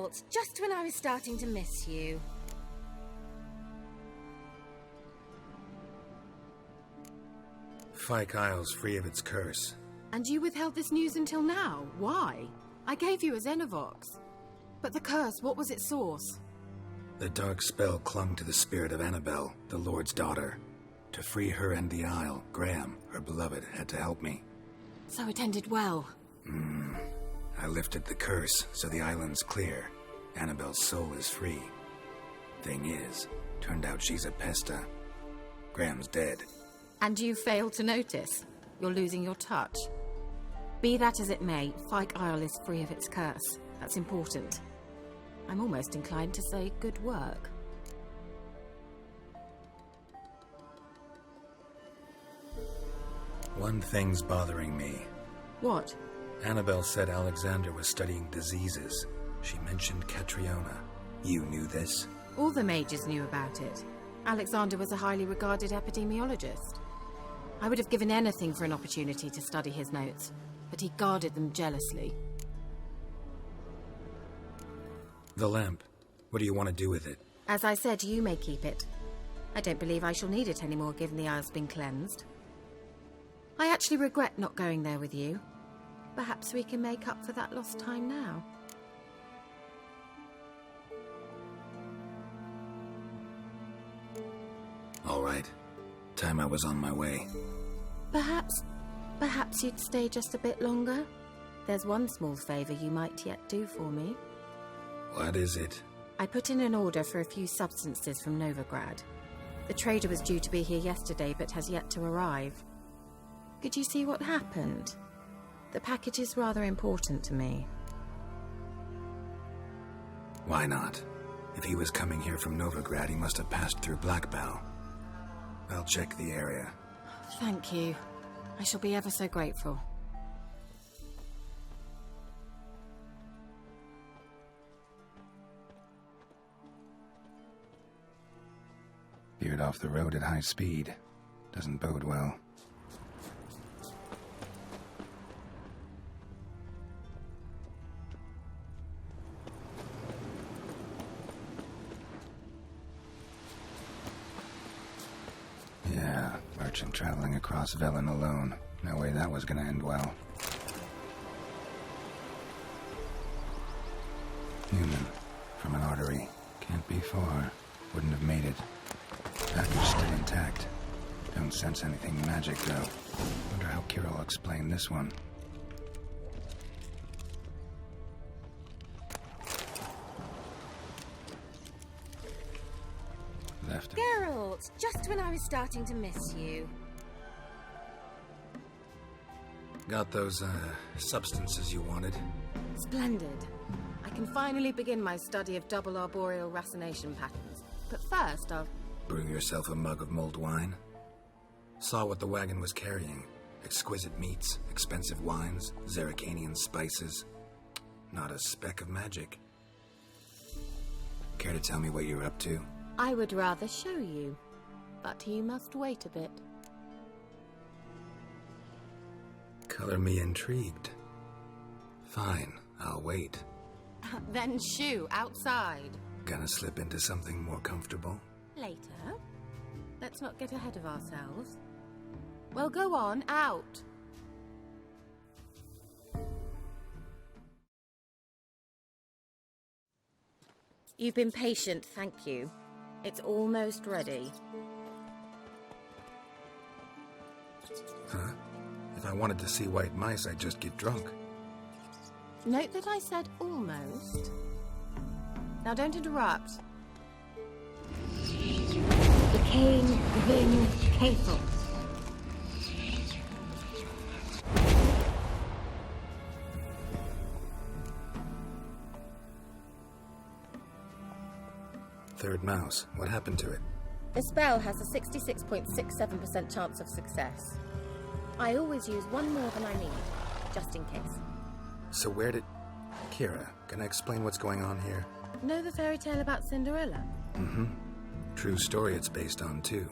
Geralt, just when I was starting to miss you. VULKK Isle's free of its curse. And you withheld this news until now? Why? I gave you a Xenovox. But the curse, what was its source? The dark spell clung to the spirit of Annabelle, the Lord's daughter. To free her and the Isle, Graham, her beloved, had to help me. So it ended well. I lifted the curse, so the island's clear. Annabelle's soul is free. Thing is, turned out she's a pesta. Graham's dead. And you failed to notice? You're losing your touch. Be that as it may, VULKK Isle is free of its curse. That's important. I'm almost inclined to say good work. One thing's bothering me. What? Annabelle said Alexander was studying diseases. She mentioned Catriona. You knew this? All the mages knew about it. Alexander was a highly regarded epidemiologist. I would have given anything for an opportunity to study his notes, but he guarded them jealously. The lamp. What do you want to do with it? As I said, you may keep it. I don't believe I shall need it anymore, given the Isle's been cleansed. I actually regret not going there with you. Perhaps we can make up for that lost time now. All right. Time I was on my way. Perhaps you'd stay just a bit longer? There's one small favor you might yet do for me. What is it? I put in an order for a few substances from Novigrad. The trader was due to be here yesterday, but has yet to arrive. Could you see what happened? The package is rather important to me. Why not? If he was coming here from Novigrad, he must have passed through Blackbow. I'll check the area. Thank you. I shall be ever so grateful. Veered off the road at high speed. Doesn't bode well. Yeah, merchant traveling across Velen alone. No way that was gonna end well. Human. From an artery. Can't be far. Wouldn't have made it. Package still intact. Don't sense anything magic, though. Wonder how Keira will explain this one. Left. Geralt, just when I was starting to miss you. Got those, substances you wanted? Splendid. I can finally begin my study of double arboreal racination patterns. But first, I'll... Brew yourself a mug of mulled wine? Saw what the wagon was carrying. Exquisite meats, expensive wines, Zerrikanian spices. Not a speck of magic. Care to tell me what you're up to? I would rather show you, but you must wait a bit. Color me intrigued. Fine, I'll wait. Then shoo, outside. Gonna slip into something more comfortable? Later. Let's not get ahead of ourselves. Well, go on, out. You've been patient, thank you. It's almost ready. Huh? If I wanted to see white mice, I'd just get drunk. Note that I said almost. Now don't interrupt. The King Vin Cathel. Third mouse. What happened to it? The spell has a 66.67% chance of success. I always use one more than I need, just in case. So where did... Keira, can I explain what's going on here? Know the fairy tale about Cinderella? Mm-hmm. True story it's based on, too.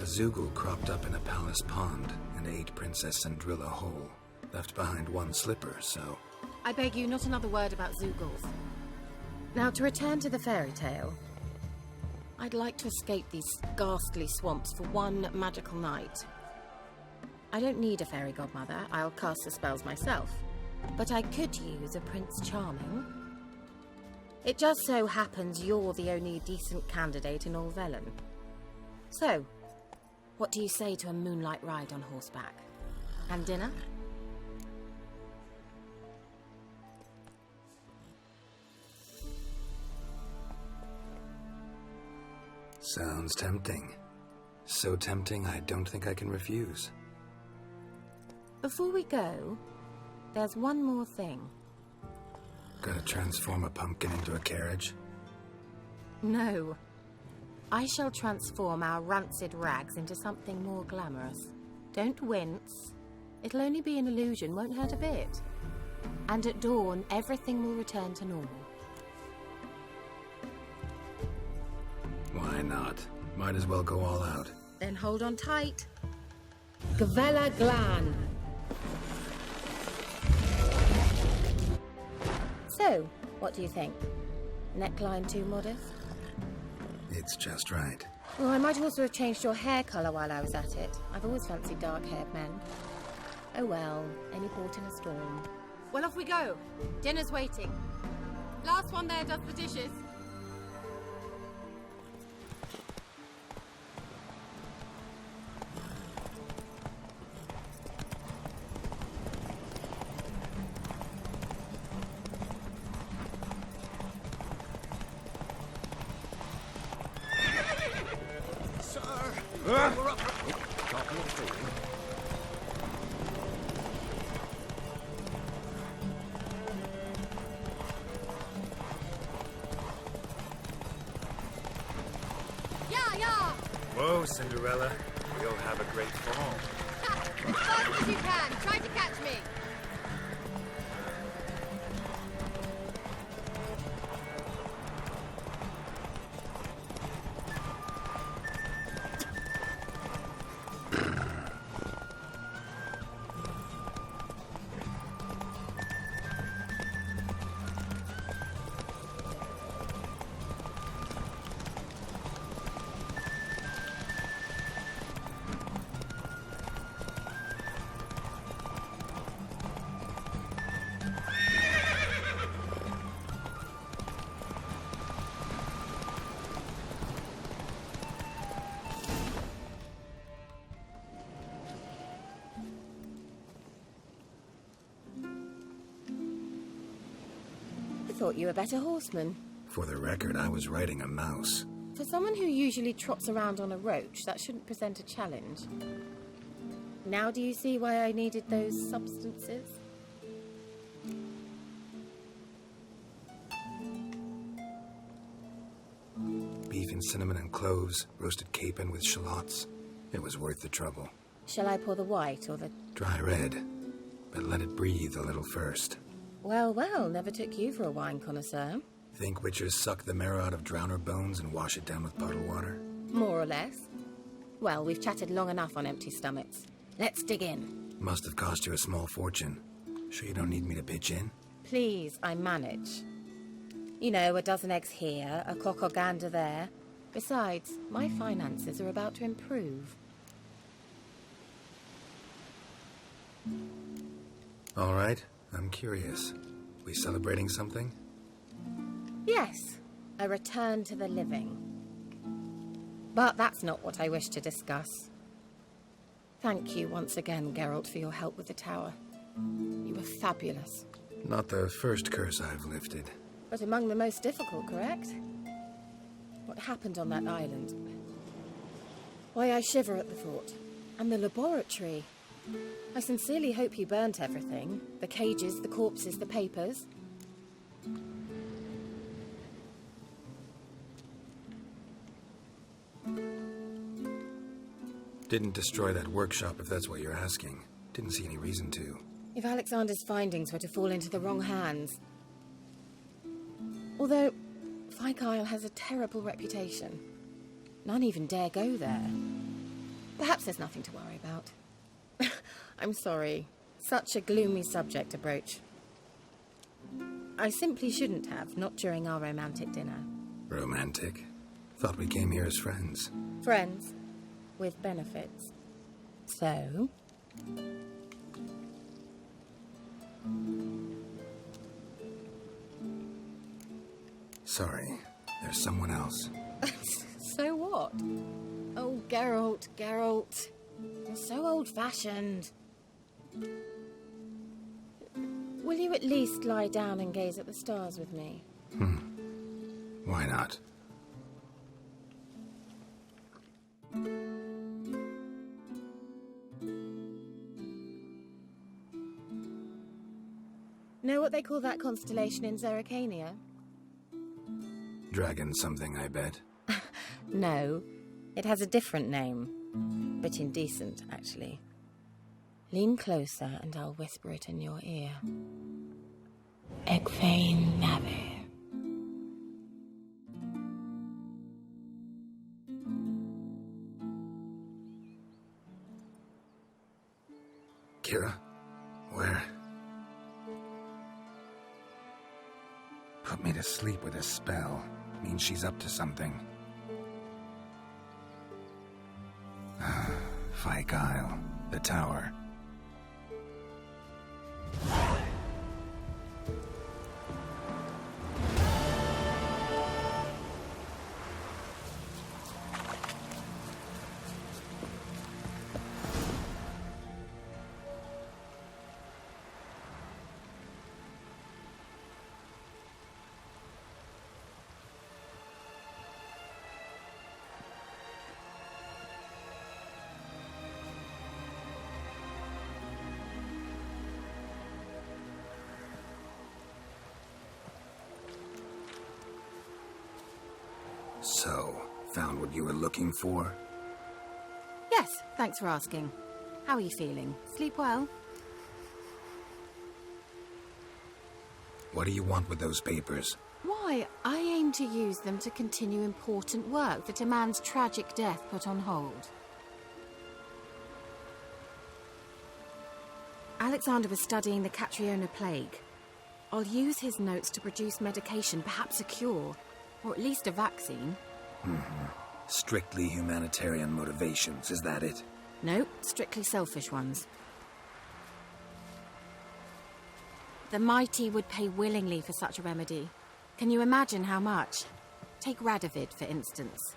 A Zoogle cropped up in a palace pond and ate Princess Cinderella whole. Left behind one slipper, so... I beg you, not another word about Zoogles. Now, to return to the fairy tale, I'd like to escape these ghastly swamps for one magical night. I don't need a fairy godmother, I'll cast the spells myself. But I could use a Prince Charming. It just so happens you're the only decent candidate in all Velen. So, what do you say to a moonlight ride on horseback? And dinner? Sounds tempting. So tempting, I don't think I can refuse. Before we go, there's one more thing. Gotta transform a pumpkin into a carriage? No. I shall transform our rancid rags into something more glamorous. Don't wince. It'll only be an illusion, won't hurt a bit. And at dawn, everything will return to normal. Why not? Might as well go all out. Then hold on tight. Gavella Glan. So, what do you think? Neckline too modest? It's just right. Well, I might also have changed your hair colour while I was at it. I've always fancied dark-haired men. Oh well, any port in a storm. Well, off we go. Dinner's waiting. Last one there does the dishes. Whoa, Cinderella. We'll have a great fall. As fast as you can. Try to catch me. I thought you were a better horseman. For the record, I was riding a mouse. For someone who usually trots around on a roach, that shouldn't present a challenge. Now do you see why I needed those substances? Beef and cinnamon and cloves, roasted capon with shallots. It was worth the trouble. Shall I pour the white or the... Dry red, but let it breathe a little first. Well, well, never took you for a wine connoisseur. Think witches suck the marrow out of drowner bones and wash it down with puddle water? More or less. Well, we've chatted long enough on empty stomachs. Let's dig in. Must have cost you a small fortune. Sure you don't need me to pitch in? Please, I manage. You know, a dozen eggs here, a cock or gander there. Besides, my finances are about to improve. All right, I'm curious. We celebrating something? Yes, a return to the living. But that's not what I wish to discuss. Thank you once again, Geralt, for your help with the tower. You were fabulous. Not the first curse I've lifted. But among the most difficult, correct? What happened on that island? Why, I shiver at the thought. And the laboratory. I sincerely hope you burnt everything. The cages, the corpses, the papers. Didn't destroy that workshop, if that's what you're asking. Didn't see any reason to. If Alexander's findings were to fall into the wrong hands. Although, VULKK has a terrible reputation. None even dare go there. Perhaps there's nothing to worry about. I'm sorry. Such a gloomy subject to broach. I simply shouldn't have, not during our romantic dinner. Romantic? Thought we came here as friends. Friends. With benefits. So? Sorry, there's someone else. So what? Oh, Geralt, Geralt. You're so old-fashioned. Will you at least lie down and gaze at the stars with me? Why not? Know what they call that constellation in Zerrikania? Dragon something, I bet. No, it has a different name. Bit indecent, actually. Lean closer and I'll whisper it in your ear. Egfain Nave. Keira? Where? Put me to sleep with a spell. Means she's up to something. Fyke Isle. The tower. So, found what you were looking for? Yes, thanks for asking. How are you feeling? Sleep well? What do you want with those papers? Why, I aim to use them to continue important work that a man's tragic death put on hold. Alexander was studying the Catriona plague. I'll use his notes to produce medication, perhaps a cure, or at least a vaccine. Strictly humanitarian motivations, is that it? No, strictly selfish ones. The mighty would pay willingly for such a remedy. Can you imagine how much? Take Radovid, for instance.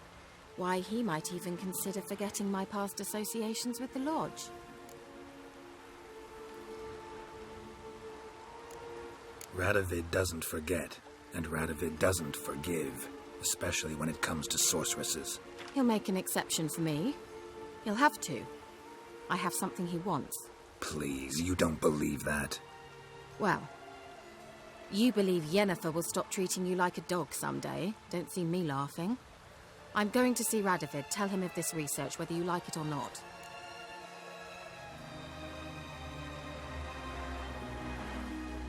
Why, he might even consider forgetting my past associations with the Lodge. Radovid doesn't forget, and Radovid doesn't forgive, especially when it comes to sorceresses. He'll make an exception for me. He'll have to. I have something he wants. Please, you don't believe that. Well, you believe Yennefer will stop treating you like a dog someday. Don't see me laughing. I'm going to see Radovid, tell him of this research, whether you like it or not.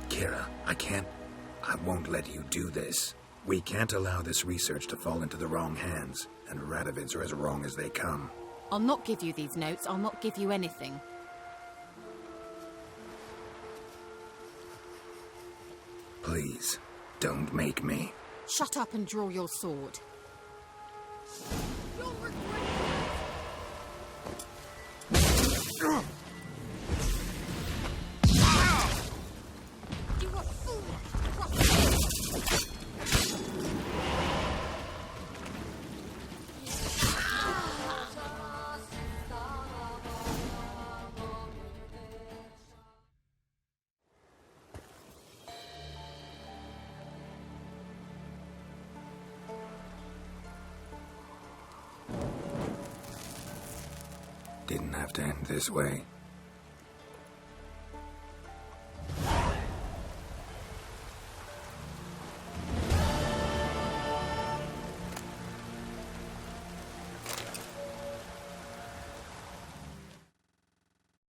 Keira, I won't let you do this. We can't allow this research to fall into the wrong hands, and Radovids are as wrong as they come. I'll not give you these notes. I'll not give you anything. Please, don't make me. Shut up and draw your sword. You'll regret it. You are fool! Didn't have to end this way.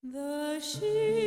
The sheep